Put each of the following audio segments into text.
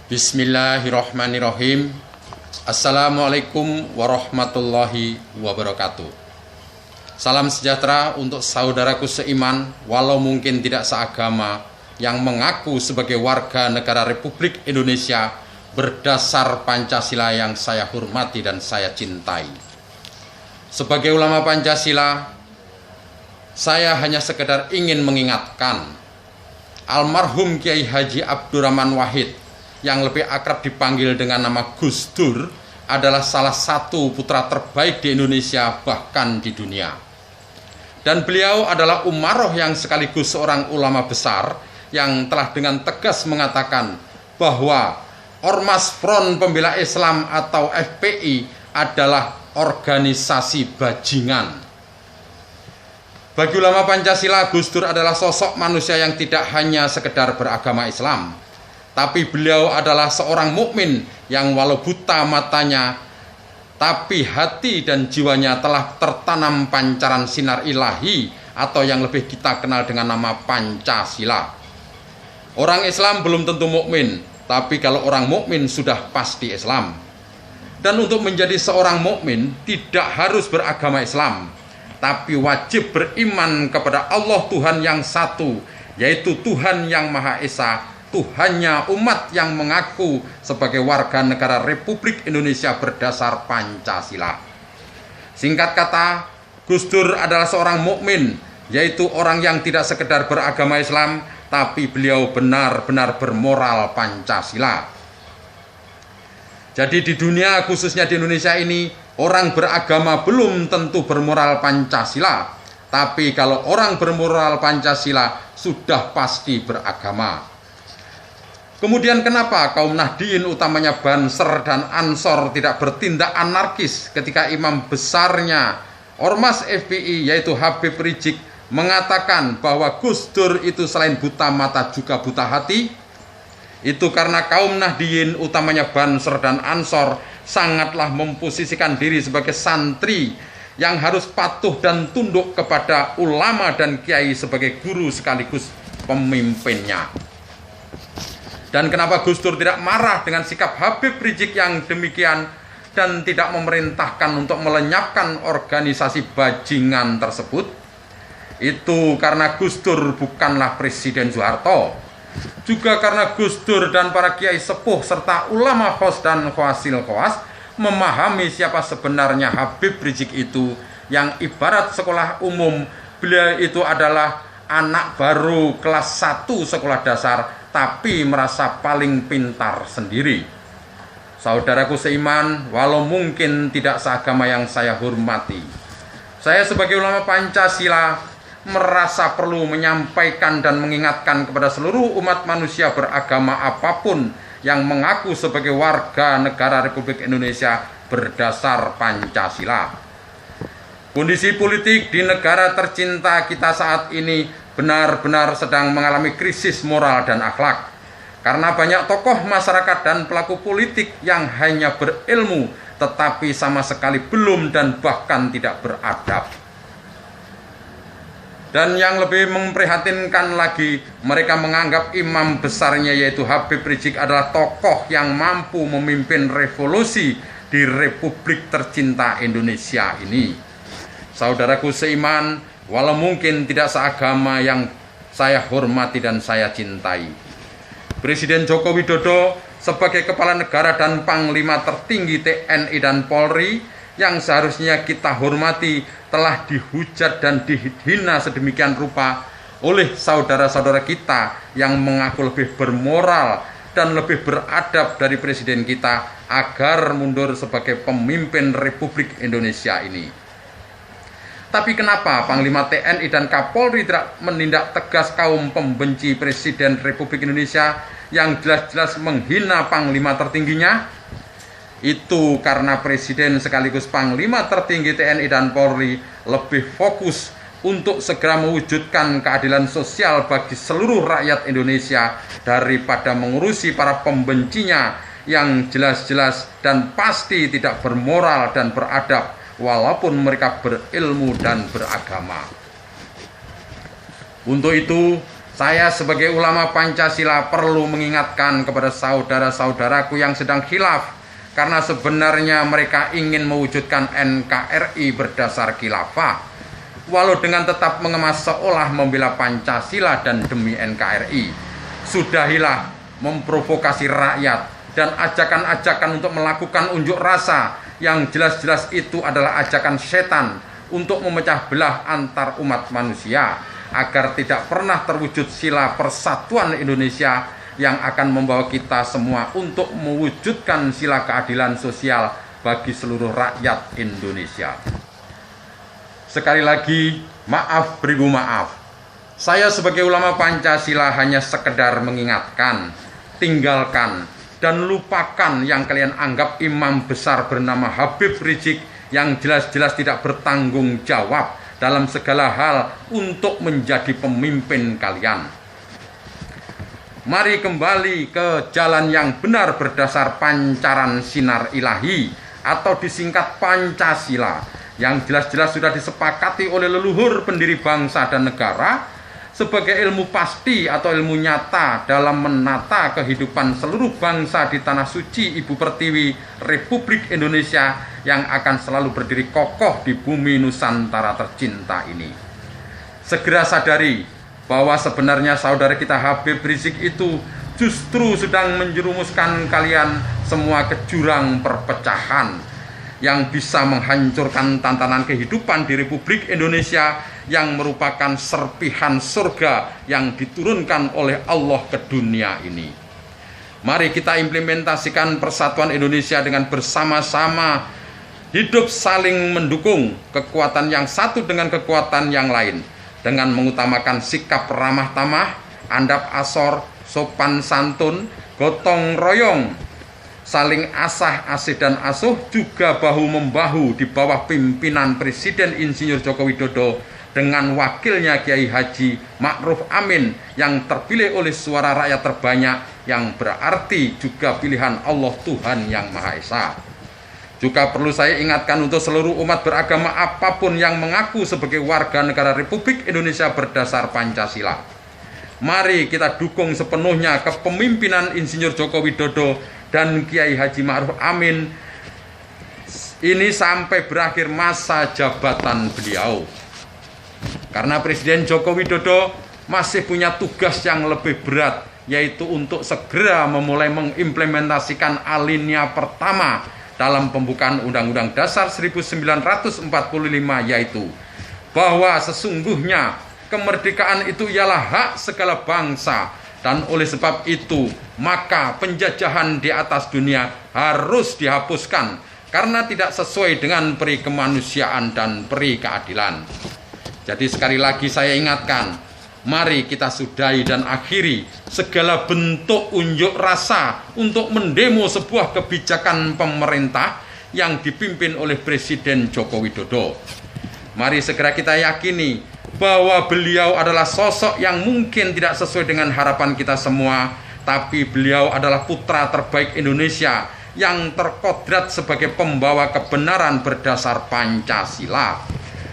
Bismillahirrahmanirrahim. Assalamualaikum warahmatullahi wabarakatuh. Salam sejahtera untuk saudaraku seiman, walau mungkin tidak seagama, yang mengaku sebagai warga negara Republik Indonesia berdasar Pancasila yang saya hormati dan saya cintai. Sebagai ulama Pancasila, saya hanya sekedar ingin mengingatkan almarhum Kiai Haji Abdurrahman Wahid yang lebih akrab dipanggil dengan nama Gus Dur adalah salah satu putra terbaik di Indonesia, bahkan di dunia. Dan beliau adalah umaroh yang sekaligus seorang ulama besar yang telah dengan tegas mengatakan bahwa Ormas Front Pembela Islam atau FPI adalah organisasi bajingan. Bagi ulama Pancasila, Gus Dur adalah sosok manusia yang tidak hanya sekedar beragama Islam, tapi beliau adalah seorang mukmin yang walau buta matanya, tapi hati dan jiwanya telah tertanam pancaran sinar ilahi atau yang lebih kita kenal dengan nama Pancasila. Orang Islam belum tentu mukmin, tapi kalau orang mukmin sudah pasti Islam. Dan untuk menjadi seorang mukmin tidak harus beragama Islam, tapi wajib beriman kepada Allah Tuhan yang satu, yaitu Tuhan yang Maha Esa, Tuhannya umat yang mengaku sebagai warga negara Republik Indonesia berdasar Pancasila. Singkat kata, Gus Dur adalah seorang mukmin, yaitu orang yang tidak sekedar beragama Islam, tapi beliau benar-benar bermoral Pancasila. Jadi di dunia, khususnya di Indonesia ini, orang beragama belum tentu bermoral Pancasila, tapi kalau orang bermoral Pancasila sudah pasti beragama. Kemudian kenapa kaum Nahdliyin utamanya Banser dan Ansor tidak bertindak anarkis ketika imam besarnya Ormas FPI yaitu Habib Rizik mengatakan bahwa Gus Dur itu selain buta mata juga buta hati? Itu karena kaum Nahdliyin utamanya Banser dan Ansor sangatlah memposisikan diri sebagai santri yang harus patuh dan tunduk kepada ulama dan kiai sebagai guru sekaligus pemimpinnya. Dan kenapa Gus Dur tidak marah dengan sikap Habib Rizik yang demikian dan tidak memerintahkan untuk melenyapkan organisasi bajingan tersebut? Itu karena Gus Dur bukanlah Presiden Soeharto. Juga karena Gus Dur dan para kiai sepuh serta ulama khos dan khawasil khawas memahami siapa sebenarnya Habib Rizik itu, yang ibarat sekolah umum beliau itu adalah anak baru kelas 1 sekolah dasar, tapi merasa paling pintar sendiri. Saudaraku seiman, walau mungkin tidak seagama yang saya hormati, saya sebagai ulama Pancasila merasa perlu menyampaikan dan mengingatkan kepada seluruh umat manusia beragama apapun yang mengaku sebagai warga negara Republik Indonesia berdasar Pancasila. Kondisi politik di negara tercinta kita saat ini benar-benar sedang mengalami krisis moral dan akhlak, karena banyak tokoh masyarakat dan pelaku politik yang hanya berilmu tetapi sama sekali belum dan bahkan tidak beradab. Dan yang lebih memprihatinkan lagi, mereka menganggap imam besarnya yaitu Habib Rizik adalah tokoh yang mampu memimpin revolusi di Republik tercinta Indonesia ini. Saudaraku seiman, walau mungkin tidak seagama yang saya hormati dan saya cintai, Presiden Joko Widodo sebagai kepala negara dan panglima tertinggi TNI dan Polri yang seharusnya kita hormati telah dihujat dan dihina sedemikian rupa oleh saudara-saudara kita yang mengaku lebih bermoral dan lebih beradab dari presiden kita agar mundur sebagai pemimpin Republik Indonesia ini. Tapi kenapa Panglima TNI dan Kapolri tidak menindak tegas kaum pembenci Presiden Republik Indonesia yang jelas-jelas menghina Panglima tertingginya? Itu karena Presiden sekaligus Panglima tertinggi TNI dan Polri lebih fokus untuk segera mewujudkan keadilan sosial bagi seluruh rakyat Indonesia daripada mengurusi para pembencinya yang jelas-jelas dan pasti tidak bermoral dan beradab, walaupun mereka berilmu dan beragama. Untuk itu, Saya sebagai ulama Pancasila perlu mengingatkan kepada saudara-saudaraku yang sedang khilaf, karena sebenarnya mereka ingin mewujudkan NKRI berdasar khilafah, walau dengan tetap mengemas seolah membela Pancasila dan demi NKRI. Sudahilah memprovokasi rakyat dan ajakan-ajakan untuk melakukan unjuk rasa yang jelas-jelas itu adalah ajakan setan untuk memecah belah antar umat manusia, agar tidak pernah terwujud sila persatuan Indonesia yang akan membawa kita semua untuk mewujudkan sila keadilan sosial bagi seluruh rakyat Indonesia. Sekali lagi, maaf beribu maaf. Saya sebagai ulama Pancasila hanya sekedar mengingatkan, tinggalkan, dan lupakan yang kalian anggap imam besar bernama Habib Rizik yang jelas-jelas tidak bertanggung jawab dalam segala hal untuk menjadi pemimpin kalian. Mari kembali ke jalan yang benar berdasar pancaran sinar ilahi atau disingkat Pancasila, yang jelas-jelas sudah disepakati oleh leluhur pendiri bangsa dan negara sebagai ilmu pasti atau ilmu nyata dalam menata kehidupan seluruh bangsa di tanah suci Ibu Pertiwi Republik Indonesia yang akan selalu berdiri kokoh di bumi Nusantara tercinta ini. Segera sadari bahwa sebenarnya saudara kita Habib Rizik itu justru sedang menjerumuskan kalian semua ke jurang perpecahan yang bisa menghancurkan tatanan kehidupan di Republik Indonesia yang merupakan serpihan surga yang diturunkan oleh Allah ke dunia ini. Mari kita implementasikan persatuan Indonesia dengan bersama-sama hidup saling mendukung kekuatan yang satu dengan kekuatan yang lain, dengan mengutamakan sikap ramah tamah, andap asor, sopan santun, gotong royong, saling asah asih dan asuh, juga bahu-membahu di bawah pimpinan Presiden Insinyur Joko Widodo dengan wakilnya Kiai Haji Ma'ruf Amin yang terpilih oleh suara rakyat terbanyak, yang berarti juga pilihan Allah Tuhan Yang Maha Esa. Juga perlu saya ingatkan untuk seluruh umat beragama apapun yang mengaku sebagai warga negara Republik Indonesia berdasar Pancasila. Mari kita dukung sepenuhnya kepemimpinan Insinyur Joko Widodo dan Kiai Haji Ma'ruf Amin ini sampai berakhir masa jabatan beliau. Karena Presiden Joko Widodo masih punya tugas yang lebih berat, yaitu untuk segera memulai mengimplementasikan alinea pertama dalam pembukaan Undang-Undang Dasar 1945, yaitu bahwa sesungguhnya kemerdekaan itu ialah hak segala bangsa, dan oleh sebab itu maka penjajahan di atas dunia harus dihapuskan karena tidak sesuai dengan peri kemanusiaan dan peri keadilan. Jadi sekali lagi saya ingatkan, mari kita sudahi dan akhiri segala bentuk unjuk rasa untuk mendemo sebuah kebijakan pemerintah yang dipimpin oleh Presiden Joko Widodo. Mari segera kita yakini bahwa beliau adalah sosok yang mungkin tidak sesuai dengan harapan kita semua, tapi beliau adalah putra terbaik Indonesia yang terkodrat sebagai pembawa kebenaran berdasar Pancasila,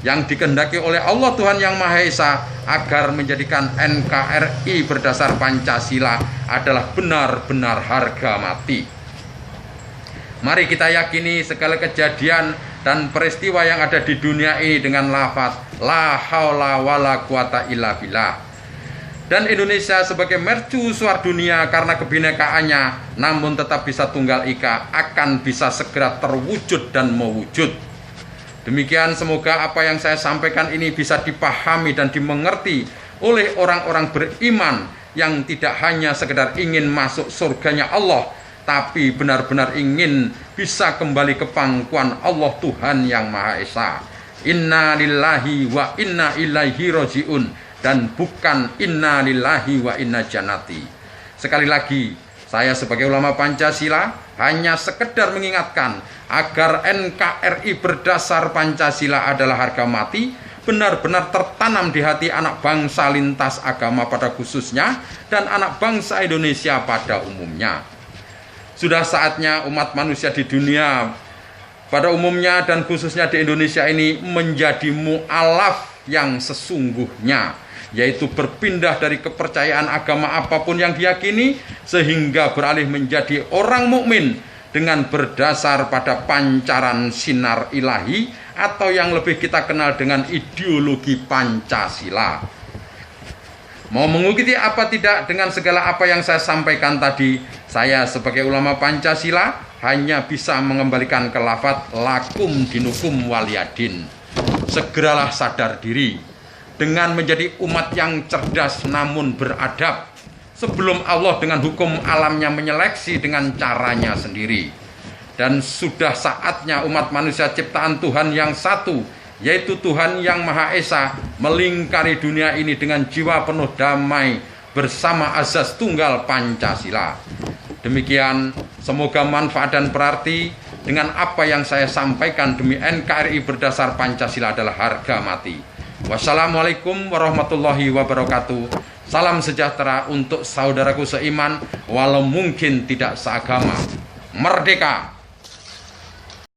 yang dikehendaki oleh Allah Tuhan Yang Maha Esa agar menjadikan NKRI berdasar Pancasila adalah benar-benar harga mati. Mari kita yakini segala kejadian dan peristiwa yang ada di dunia ini dengan lafaz la haula wala quwata illa billah. Dan Indonesia sebagai mercusuar dunia karena kebinekaannya namun tetap bisa tunggal ika akan bisa segera terwujud dan mewujud. Demikian, semoga apa yang saya sampaikan ini bisa dipahami dan dimengerti oleh orang-orang beriman yang tidak hanya sekedar ingin masuk surganya Allah, tapi benar-benar ingin bisa kembali ke pangkuan Allah Tuhan Yang Maha Esa. Inna lillahi wa inna ilaihi roji'un, dan bukan inna lillahi wa inna jannati. Sekali lagi, saya sebagai ulama Pancasila hanya sekedar mengingatkan agar NKRI berdasar Pancasila adalah harga mati, benar-benar tertanam di hati anak bangsa lintas agama pada khususnya dan anak bangsa Indonesia pada umumnya. Sudah saatnya umat manusia di dunia pada umumnya dan khususnya di Indonesia ini menjadi mu'alaf yang sesungguhnya, yaitu berpindah dari kepercayaan agama apapun yang diyakini sehingga beralih menjadi orang mukmin dengan berdasar pada pancaran sinar ilahi atau yang lebih kita kenal dengan ideologi Pancasila. Mau mengikuti apa tidak dengan segala apa yang saya sampaikan tadi, saya sebagai ulama Pancasila hanya bisa mengembalikan ke lafadz lakum dinukum waliyadin. Segeralah sadar diri dengan menjadi umat yang cerdas namun beradab, sebelum Allah dengan hukum alamnya menyeleksi dengan caranya sendiri. Dan sudah saatnya umat manusia ciptaan Tuhan yang satu, yaitu Tuhan yang Maha Esa, melingkari dunia ini dengan jiwa penuh damai bersama azas tunggal Pancasila. Demikian, semoga manfaat dan berarti. Dengan apa yang saya sampaikan demi NKRI berdasar Pancasila adalah harga mati. Wassalamualaikum warahmatullahi wabarakatuh. Salam sejahtera untuk saudaraku seiman, walau mungkin tidak seagama. Merdeka!